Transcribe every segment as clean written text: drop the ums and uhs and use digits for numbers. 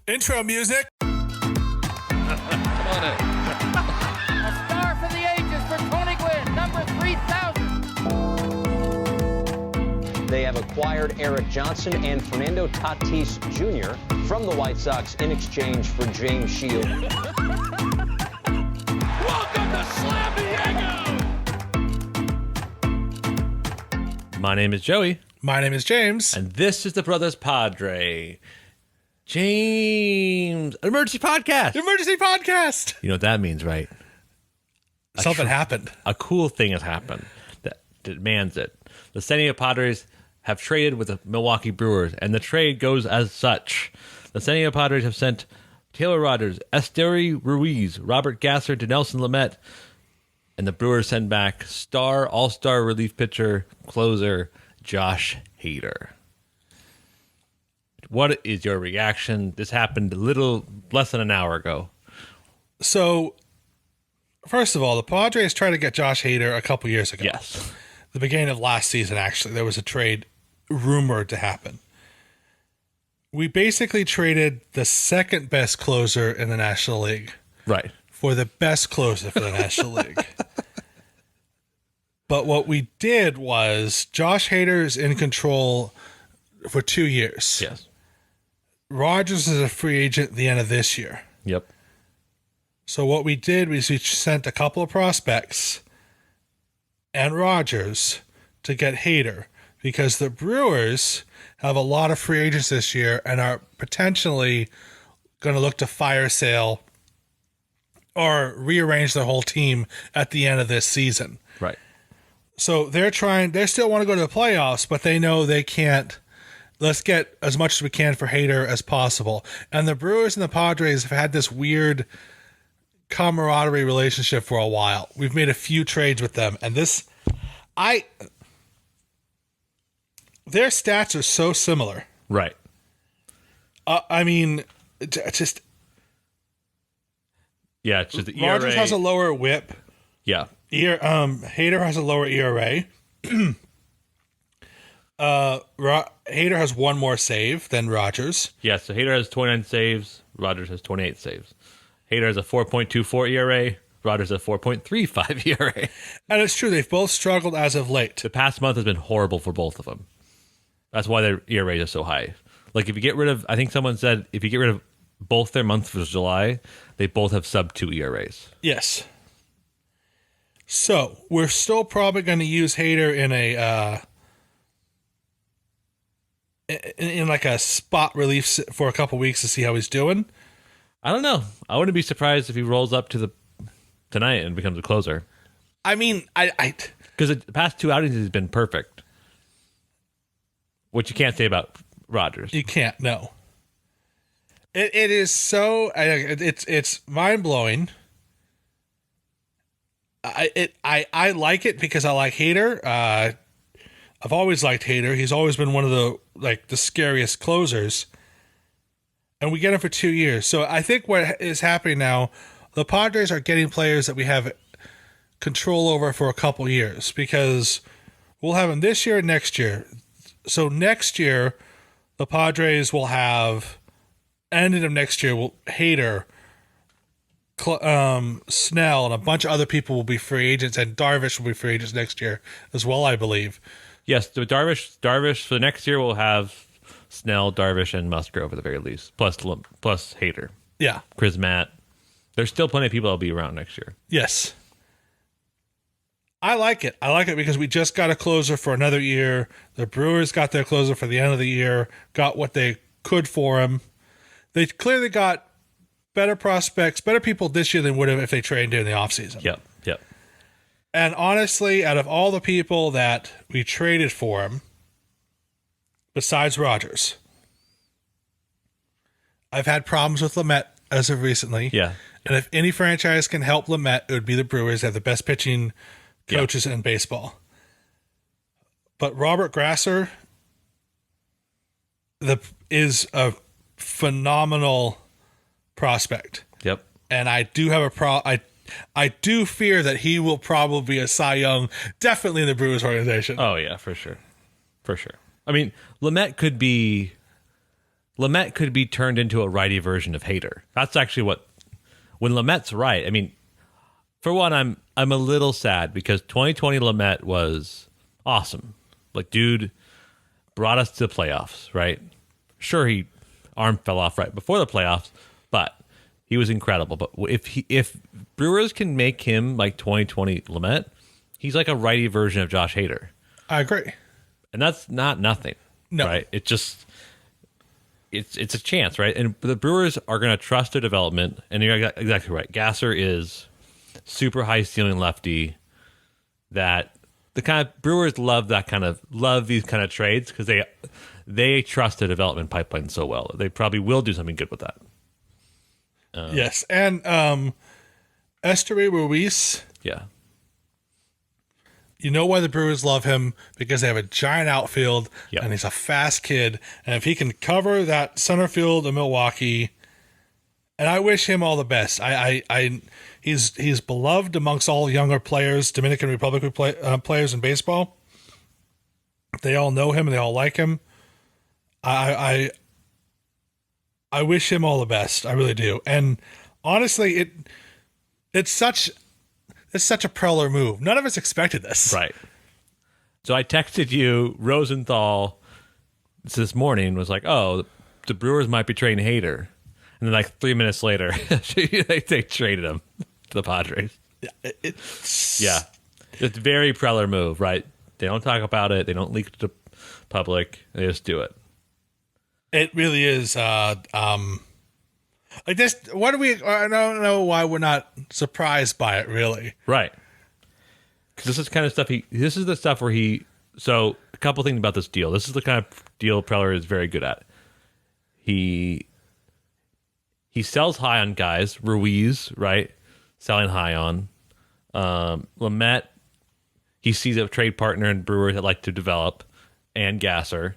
Intro music. Come on in. A star for the ages for Tony Gwynn, number 3,000. They have acquired Eric Johnson and Fernando Tatis Jr. from the White Sox in exchange for James Shield. Welcome to Slam Diego! My name is Joey. My name is James. And this is the Brothers Padre. James, an emergency podcast. Emergency podcast. You know what that means, right? Something happened. A cool thing has happened that demands it. The San Diego Padres have traded with the Milwaukee Brewers, and the trade goes as such. The San Diego Padres have sent Taylor Rogers, Esteury, Ruiz, Robert Gasser, Dinelson, Lamet, and the Brewers send back all-star relief pitcher, closer, Josh Hader. What is your reaction? This happened a little less than an hour ago. So, first of all, the Padres tried to get Josh Hader a couple years ago. Yes. The beginning of last season, actually, there was a trade rumored to happen. We basically traded the second best closer in the National League. Right. For the best closer for the National League. But what we did was Josh Hader's in control for 2 years. Yes. Rogers is a free agent at the end of this year. Yep. So what we did was we sent a couple of prospects and Rogers to get Hader because the Brewers have a lot of free agents this year and are potentially going to look to fire sale or rearrange their whole team at the end of this season. Right. So they still want to go to the playoffs, but they know they can't. Let's get as much as we can for Hader as possible. And the Brewers and the Padres have had this weird camaraderie relationship for a while. We've made a few trades with them, and their stats are so similar. Right. I mean, just Yeah, it's just the ERA. Rogers has a lower WHIP. Yeah. Hader has a lower ERA. Hader has one more save than Rogers. Yeah, so Hader has 29 saves. Rogers has 28 saves. Hader has a 4.24 ERA. Rogers has a 4.35 ERA. And it's true, they've both struggled as of late. The past month has been horrible for both of them. That's why their ERA is so high. Like, if you get rid of, I think someone said, if you get rid of both their months for July, they both have sub-2 ERAs. Yes. So, we're still probably going to use Hader in like a spot relief for a couple weeks to see how he's doing. I don't know. I wouldn't be surprised if he rolls up to tonight and becomes a closer. I mean, because the past two outings he's been perfect, which you can't say about Rogers. You can't. No. It is so. It's mind blowing. I like it because I like Hader. I've always liked Hader. He's always been one of the scariest closers. And we get him for 2 years. So I think what is happening now, the Padres are getting players that we have control over for a couple years because we'll have them this year and next year. So next year, the Padres will have, ending of next year, Hader, Snell, and a bunch of other people will be free agents, and Darvish will be free agents next year as well, I believe. Yes, the Darvish for next year will have Snell, Darvish, and Musgrove at the very least, plus Hader. Yeah. Chris Matt. There's still plenty of people that'll be around next year. Yes. I like it. I like it because we just got a closer for another year. The Brewers got their closer for the end of the year, got what they could for him. They clearly got better prospects, better people this year than would have if they traded during the offseason. Yep. And honestly, out of all the people that we traded for him, besides Rogers, I've had problems with Lamet as of recently. Yeah. And if any franchise can help Lamet, it would be the Brewers. They have the best pitching coaches in baseball. But Robert Grasser is a phenomenal prospect. Yep. And I do have I do fear that he will probably be a Cy Young, definitely in the Brewers organization. Oh, yeah, for sure. I mean, Lamet could be Lamet could be turned into a righty version of Hader. That's actually when Lamet's right. I mean, for one, I'm a little sad because 2020 Lamet was awesome. Like, dude brought us to the playoffs, right? Sure, he arm fell off right before the playoffs, but he was incredible. But if Brewers can make him like 2020 Lamet, he's like a righty version of Josh Hader. I agree. And that's not nothing. No. Right? It just it's a chance, right? And the Brewers are going to trust their development, and you're exactly right. Gasser is super high ceiling lefty that the kind of Brewers love these kind of trades because they trust the development pipeline so well. They probably will do something good with that. Yes, and Esteury Ruiz. Yeah. You know why the Brewers love him? Because they have a giant outfield, Yep. and he's a fast kid. And if he can cover that center field of Milwaukee, and I wish him all the best. He's beloved amongst all younger players, Dominican Republic players in baseball. They all know him and they all like him. I wish him all the best. I really do. And honestly, it's such a Preller move. None of us expected this. Right. So I texted you, Rosenthal, this morning, was like, oh, the Brewers might be trading Hader. And then like 3 minutes later, they traded him to the Padres. Yeah. It's very Preller move, right? They don't talk about it. They don't leak it to the public. They just do it. It really is. Like this. What do we? I don't know why we're not surprised by it. Really, Right. Because this is kind of stuff this is the stuff where so a couple things about this deal. This is the kind of deal Preller is very good at. He sells high on guys. Ruiz, right? Selling high on. Lamet, he sees a trade partner in Brewers that like to develop, and Gasser.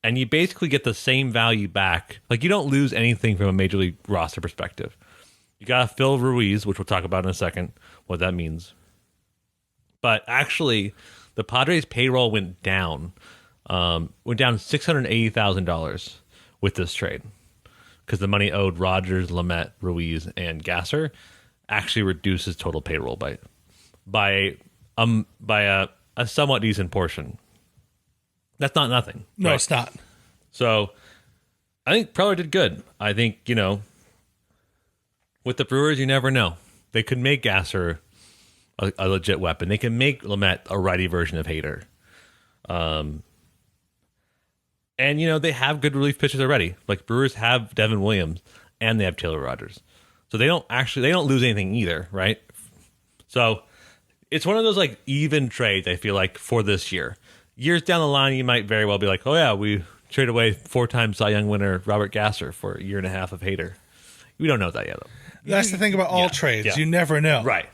And you basically get the same value back. Like, you don't lose anything from a major league roster perspective. You got to fill Ruiz, which we'll talk about in a second, what that means. But actually, the Padres' payroll went down $680,000 with this trade. Because the money owed Rogers, Lamet, Ruiz, and Gasser actually reduces total payroll by a somewhat decent portion. That's not nothing. no, right? it's not. So I think Preller did good. I think, with the Brewers, you never know. They could make Gasser a legit weapon. They can make Lamet a righty version of Hader. And, they have good relief pitchers already. Like, Brewers have Devin Williams and they have Taylor Rogers. So they don't lose anything either, right? So it's one of those, like, even trades, I feel like, for this year. Years down the line, you might very well be like, oh, yeah, we trade away 4-time Cy Young winner Robert Gasser for a year and a half of Hader. We don't know that yet, though. That's the thing about all trades. yeah. You never know. Right.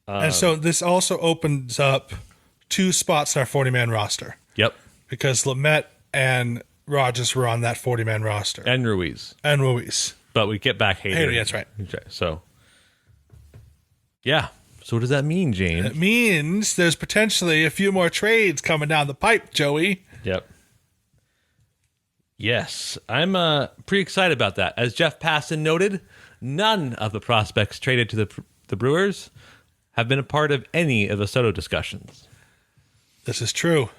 And so this also opens up 2 spots in our 40-man roster. Yep. Because Lamet and Rogers were on that 40-man roster. And Ruiz. But we get back Hader. That's right. Okay, so, yeah. So what does that mean, James? It means there's potentially a few more trades coming down the pipe, Joey. Yep. Yes, I'm pretty excited about that. As Jeff Passan noted, none of the prospects traded to the Brewers have been a part of any of the Soto discussions. This is true.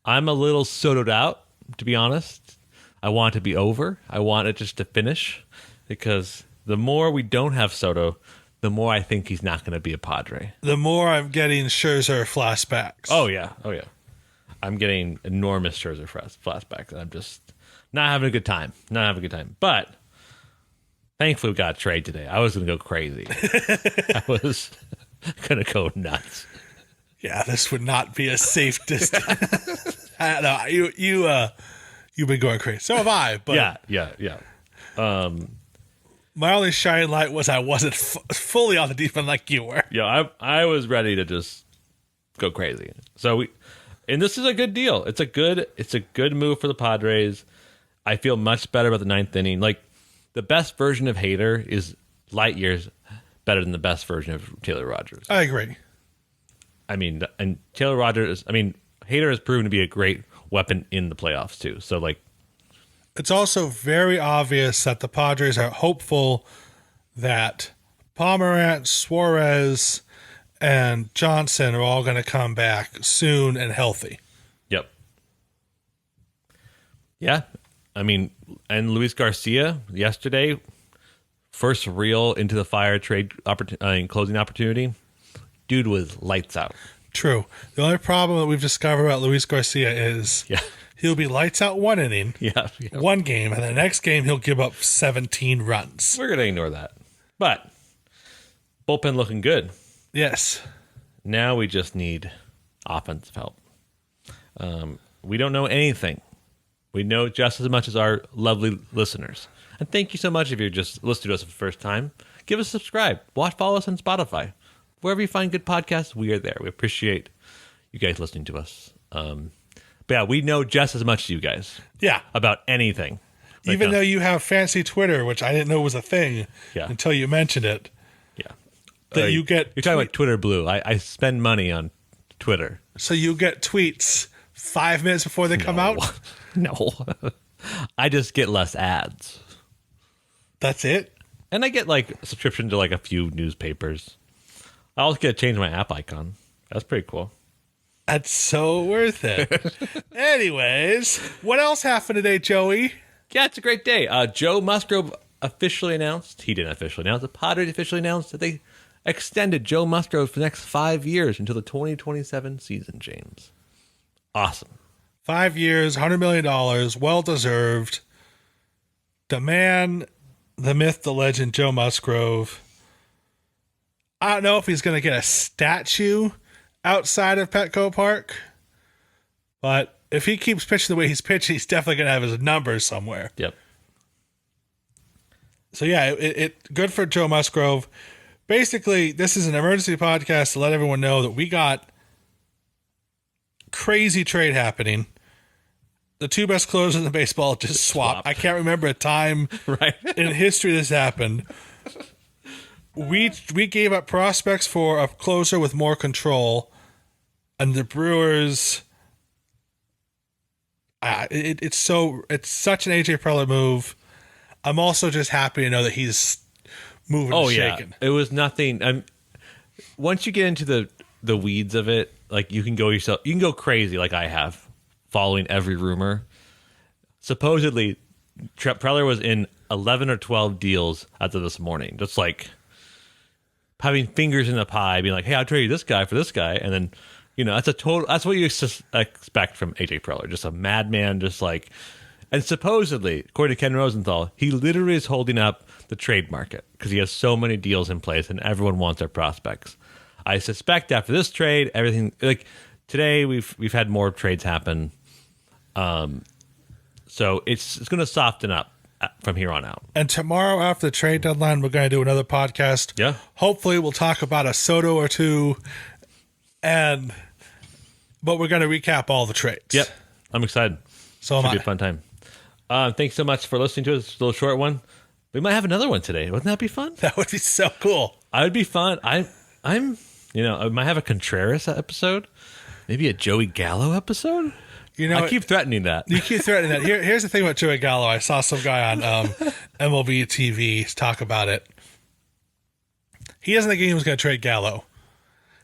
I'm a little Soto'd out, to be honest. I want it to be over. I want it just to finish, because the more we don't have Soto, the more I think he's not going to be a Padre. The more I'm getting Scherzer flashbacks. Oh, yeah. I'm getting enormous Scherzer flashbacks. I'm just not having a good time. But thankfully, we got a trade today. I was going to go crazy. I was going to go nuts. Yeah, this would not be a safe distance. No, you've been going crazy. So have I. But Yeah. my only shining light was I wasn't fully on the deep end like you were. Yeah, I was ready to just go crazy. And this is a good deal. It's a good move for the Padres. I feel much better about the 9th inning. Like, the best version of Hader is light years better than the best version of Taylor Rogers. I agree. I mean, and Taylor Rogers, Hader has proven to be a great weapon in the playoffs too. So like, it's also very obvious that the Padres are hopeful that Pomerantz, Suarez, and Johnson are all going to come back soon and healthy. yep. Yeah. I mean, and Luis Garcia yesterday, first real into the fire trade closing opportunity. Dude was lights out. True. The only problem that we've discovered about Luis Garcia is Yeah. he'll be lights out one inning, Yeah. one game, and the next game he'll give up 17 runs. We're going to ignore that. But bullpen looking good. Yes. Now we just need offensive help. We don't know anything. We know just as much as our lovely listeners. And thank you so much if you're just listening to us for the first time. Give us a subscribe. Follow us on Spotify. Wherever you find good podcasts, we are there. We appreciate you guys listening to us. But yeah, we know just as much as you guys Yeah. about anything. Even though you have fancy Twitter, which I didn't know was a thing Yeah. until you mentioned it. Yeah. That you get You're talking about Twitter Blue. I spend money on Twitter. So you get tweets 5 minutes before they come out? No. I just get less ads. That's it? And I get like a subscription to like a few newspapers. I also get to change my app icon. That's pretty cool. That's so worth it. Anyways, what else happened today, Joey? Yeah, it's a great day. Joe Musgrove officially announced, he didn't officially announce, the Padres officially announced that they extended Joe Musgrove for the next 5 years until the 2027 season, James. Awesome. 5 years, $100 million, well-deserved. The man, the myth, the legend, Joe Musgrove. I don't know if he's going to get a statue outside of Petco Park, but if he keeps pitching the way he's pitching, he's definitely going to have his numbers somewhere. Yep. So yeah, it good for Joe Musgrove. Basically, this is an emergency podcast to let everyone know that we got crazy trade happening. The two best closers in baseball just swapped. I can't remember a time Right. in history this happened. We gave up prospects for a closer with more control, and the Brewers. It's such an AJ Preller move. I'm also just happy to know that he's moving and shaking. It was nothing. Once you get into the weeds of it, like you can go crazy like I have, following every rumor. Supposedly, Preller was in 11 or 12 deals as of this morning, just like having fingers in the pie, being like, "Hey, I'll trade you this guy for this guy," and then that's what you expect from AJ Preller, just a madman, just like. And supposedly, according to Ken Rosenthal, he literally is holding up the trade market because he has so many deals in place and everyone wants their prospects. I suspect after this trade, everything like today we've had more trades happen, so it's going to soften up from here on out. And tomorrow after the trade deadline, we're going to do another podcast. Yeah. Hopefully, we'll talk about a Soto or two, but we're going to recap all the trades. Yep, I'm excited. So Should be a fun time. Thanks so much for listening to us. It's a little short one. We might have another one today. Wouldn't that be fun? That would be so cool. I would be fun. I might have a Contreras episode, maybe a Joey Gallo episode. I keep threatening that. You keep threatening that. Here's the thing about Joey Gallo. I saw some guy on MLB TV talk about it. He doesn't think he was going to trade Gallo.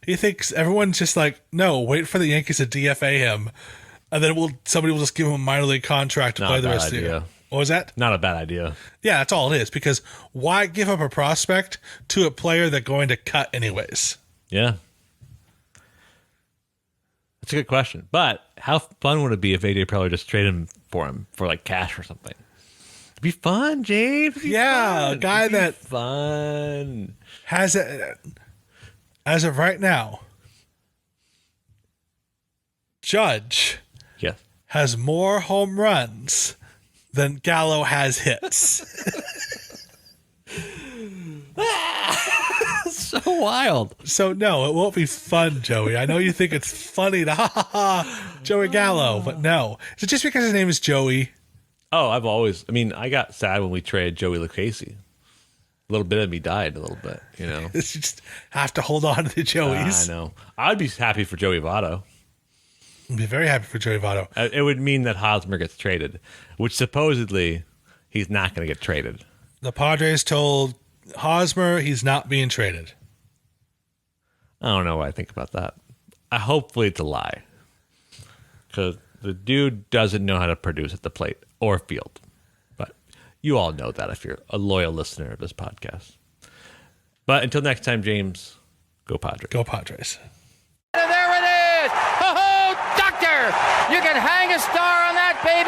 He thinks everyone's just like, no, wait for the Yankees to DFA him, and then somebody will just give him a minor league contract to play the rest of the year. What was that? Not a bad idea. Yeah, that's all it is. Because why give up a prospect to a player they're going to cut anyways? Yeah. That's a good question. But how fun would it be if AJ Preller just traded him for like cash or something? It'd be fun, James. It'd be fun. A guy that fun has it as of right now. Judge has more home runs than Gallo has hits. So wild. So no, it won't be fun, Joey. I know you think it's funny to Joey Gallo, but no. Is it just because his name is Joey? Oh, I got sad when we traded Joey Lucchesi. A little bit of me died a little bit, You just have to hold on to the Joeys. I know. I'd be happy for Joey Votto. I'd be very happy for Joey Votto. It would mean that Hosmer gets traded, which supposedly he's not going to get traded. The Padres told Hosmer he's not being traded. I don't know what I think about that. Hopefully it's a lie. Because the dude doesn't know how to produce at the plate or field. But you all know that if you're a loyal listener of this podcast. But until next time, James, go Padres. Go Padres. And there it is. Oh, doctor, you can hang a star on that baby.